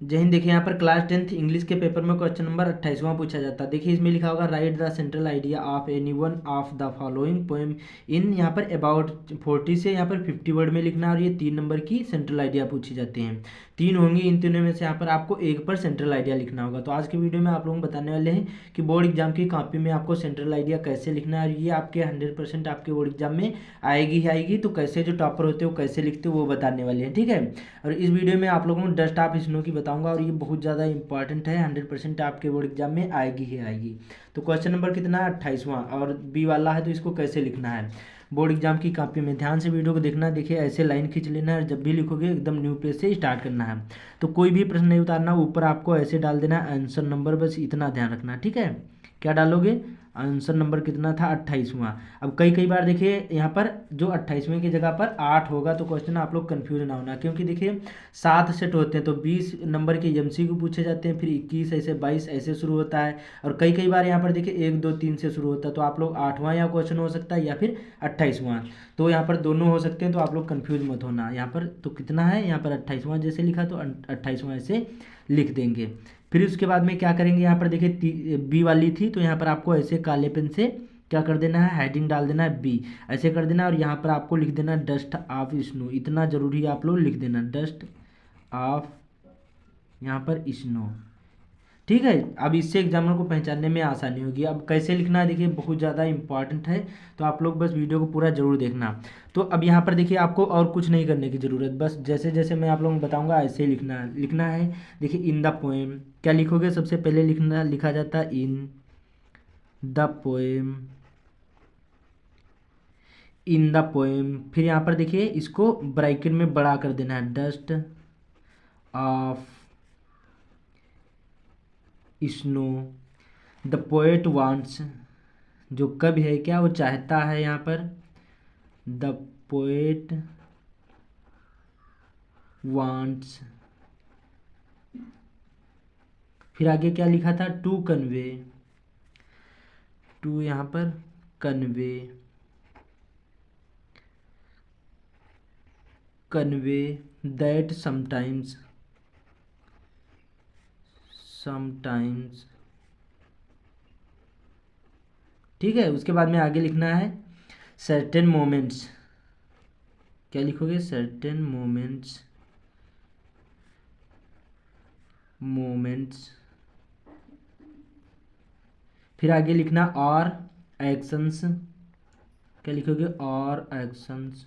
जय हिंद। देखिए यहाँ पर क्लास 10th इंग्लिश के पेपर में क्वेश्चन नंबर 28वां पूछा जाता है। देखिए इसमें लिखा होगा right the central idea of any one of the following poem in, यहाँ पर अबाउट 40 से यहाँ पर 50 वर्ड में लिखना है। और ये 3 नंबर की सेंट्रल आइडिया पूछी जाती हैं। 3 होंगी, इन तीनों में से यहाँ पर आपको एक पर सेंट्रल आइडिया लिखना होगा। तो आज के वीडियो में आप लोगों को बताने वाले हैं कि बोर्ड एग्जाम की कॉपी में आपको सेंट्रल आइडिया कैसे लिखना है। और ये आपके 100% आपके बोर्ड एग्जाम में आएगी ही आएगी। तो कैसे जो टॉपर होते हैं वो कैसे लिखते हैं वो बताने वाले हैं, ठीक है। और इस वीडियो में आप लोगों को डस्ट ऑफ स्नो की बताऊंगा और ये बहुत ज़्यादा इंपॉर्टेंट है, 100% आपके बोर्ड एग्जाम में आएगी ही आएगी। तो क्वेश्चन नंबर कितना है? 28वां, और बी वाला है तो इसको कैसे लिखना है बोर्ड एग्जाम की कॉपी में। ध्यान से वीडियो को देखना है। देखिए ऐसे लाइन खींच लेना है और जब भी लिखोगे एकदम न्यू पेज से स्टार्ट करना है। तो कोई भी प्रश्न नहीं उतारना, ऊपर आपको ऐसे डाल देना है आंसर नंबर, बस इतना ध्यान रखना, ठीक है। क्या डालोगे? आंसर नंबर कितना था? 28वां। अब कई कई बार देखिए यहाँ पर जो 28वें की जगह पर 8 होगा तो क्वेश्चन आप लोग कंफ्यूज ना होना, क्योंकि देखिए 7 सेट होते हैं तो 20 नंबर के एमसीक्यू पूछे जाते हैं, फिर 21 ऐसे 22 ऐसे शुरू होता है। और कई कई बार यहाँ पर देखिए 1 2 3 से शुरू होता है। तो आप लोग 8वां या क्वेश्चन हो सकता है या फिर 28वां, तो यहाँ पर दोनों हो सकते हैं। तो आप लोग कंफ्यूज मत होना। यहाँ पर तो कितना है? यहाँ पर 28वां जैसे लिखा तो 28वां ऐसे लिख देंगे। फिर उसके बाद में क्या करेंगे? यहाँ पर देखिए बी वाली थी तो यहाँ पर आपको ऐसे काले पेन से क्या कर देना है? हेडिंग डाल देना है बी, ऐसे कर देना है। और यहाँ पर आपको लिख देना डस्ट ऑफ स्नो, इतना जरूरी है आप लोग लिख देना डस्ट ऑफ यहाँ पर स्नो, ठीक है। अब इससे एग्जामिनर को पहचानने में आसानी होगी। अब कैसे लिखना है देखिए बहुत ज़्यादा इंपॉर्टेंट है, तो आप लोग बस वीडियो को पूरा जरूर देखना। तो अब यहाँ पर देखिए आपको और कुछ नहीं करने की ज़रूरत, बस जैसे जैसे मैं आप लोगों को बताऊंगा ऐसे ही लिखना है। देखिए इन द पोएम क्या लिखोगे? सबसे पहले लिखा जाता है in the poem, in the poem. फिर यहाँ पर देखिए इसको ब्रैकेट में बड़ा कर देना है dust of snow the poet wants, जो कवि है क्या वो चाहता है, यहाँ पर द पोएट वांट्स। फिर आगे क्या लिखा था? टू कन्वे, टू यहाँ पर convey, convey that sometimes, sometimes, ठीक है। उसके बाद में आगे लिखना है सर्टेन मोमेंट्स, क्या लिखोगे? Certain moments, moments. फिर आगे लिखना और एक्शंस, क्या लिखोगे? और एक्शंस,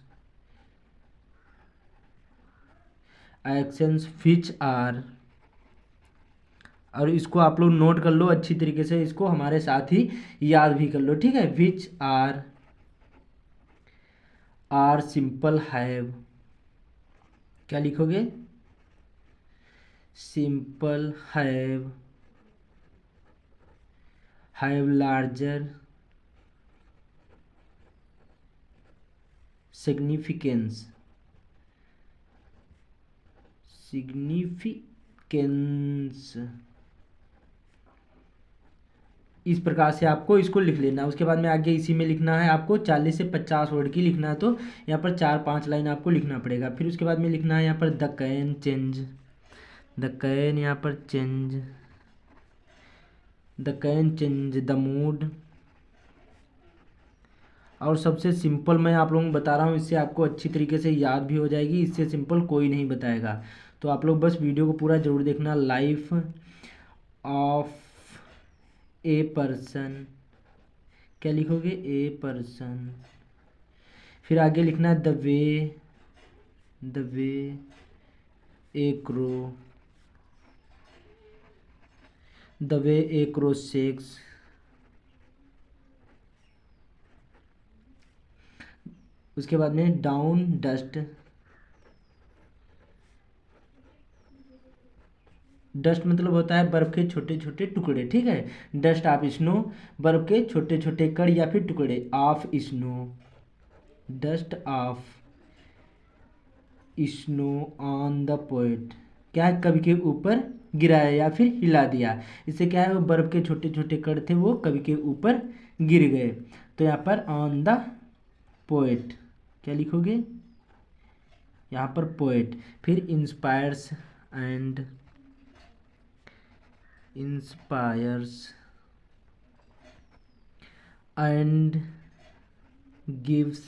एक्शंस विच आर, और इसको आप लोग नोट कर लो अच्छी तरीके से, इसको हमारे साथ ही याद भी कर लो, ठीक है। विच आर सिंपल हैव, क्या लिखोगे? Simple have larger significance, significance. इस प्रकार से आपको इसको लिख लेना। उसके बाद में आगे इसी में लिखना है आपको 40 से 50 वर्ड की लिखना है, तो यहाँ पर 4-5 लाइन आपको लिखना पड़ेगा। फिर उसके बाद में लिखना है यहाँ पर the can change, the can यहाँ पर change, the can change the mood. और सबसे सिंपल मैं आप लोगों को बता रहा हूँ, इससे आपको अच्छी तरीके से याद भी हो जाएगी, इससे सिंपल कोई नहीं बताएगा। तो आप लोग बस वीडियो को पूरा जरूर देखना। लाइफ ऑफ ए पर्सन, क्या लिखोगे? A person. फिर आगे लिखना है the way A crow, the way A crow sex. उसके बाद में डाउन डस्ट, डस्ट मतलब होता है बर्फ के छोटे छोटे टुकड़े, ठीक है। डस्ट ऑफ स्नो, बर्फ के छोटे छोटे कण या फिर टुकड़े, of snow, dust of snow on the poet, क्या है? कवि के ऊपर गिराया या फिर हिला दिया। इससे क्या है? वो बर्फ के छोटे छोटे कण थे वो कवि के ऊपर गिर गए। तो यहाँ पर ऑन द पोएट क्या लिखोगे? यहाँ पर पोएट। फिर inspires and inspires and gives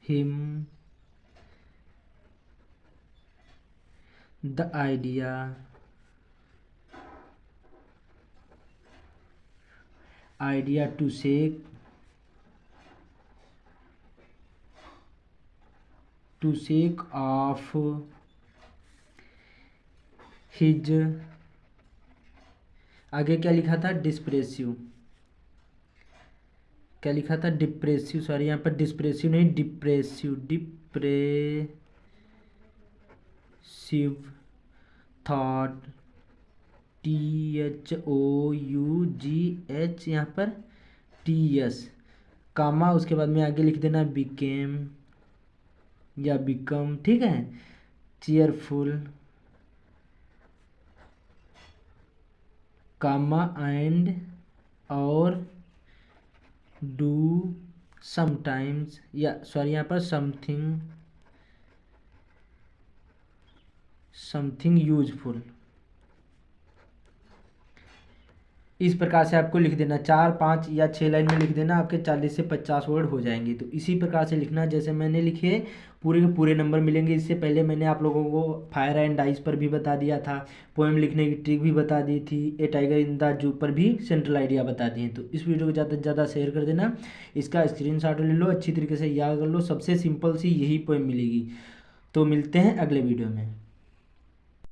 him the idea to shake off his, आगे क्या लिखा था, डिस्प्रेसिव, क्या लिखा था, डिप्रेसिव, सॉरी यहाँ पर डिस्प्रेसिव नहीं, डिप्रेसिव थॉट, THOUGH, यहाँ पर TS कामा, उसके बाद में आगे लिख देना बिकेम या बिकम, ठीक है, चेयरफुल कामा एंड और डू समटाइम्स, या सॉरी यहाँ पर समथिंग यूजफुल। इस प्रकार से आपको लिख देना, 4, 5 या 6 लाइन में लिख देना, आपके 40 से 50 वर्ड हो जाएंगे। तो इसी प्रकार से लिखना जैसे मैंने लिखे, पूरे के पूरे नंबर मिलेंगे। इससे पहले मैंने आप लोगों को फायर एंड आइस पर भी बता दिया था, पोएम लिखने की ट्रिक भी बता दी थी, ए टाइगर इन द जू पर भी सेंट्रल आइडिया बता दिए। तो इस वीडियो को ज़्यादा से ज़्यादा शेयर कर देना, इसका स्क्रीनशॉट ले लो, अच्छी तरीके से याद कर लो, सबसे सिंपल सी यही पोएम मिलेगी। तो मिलते हैं अगले वीडियो में।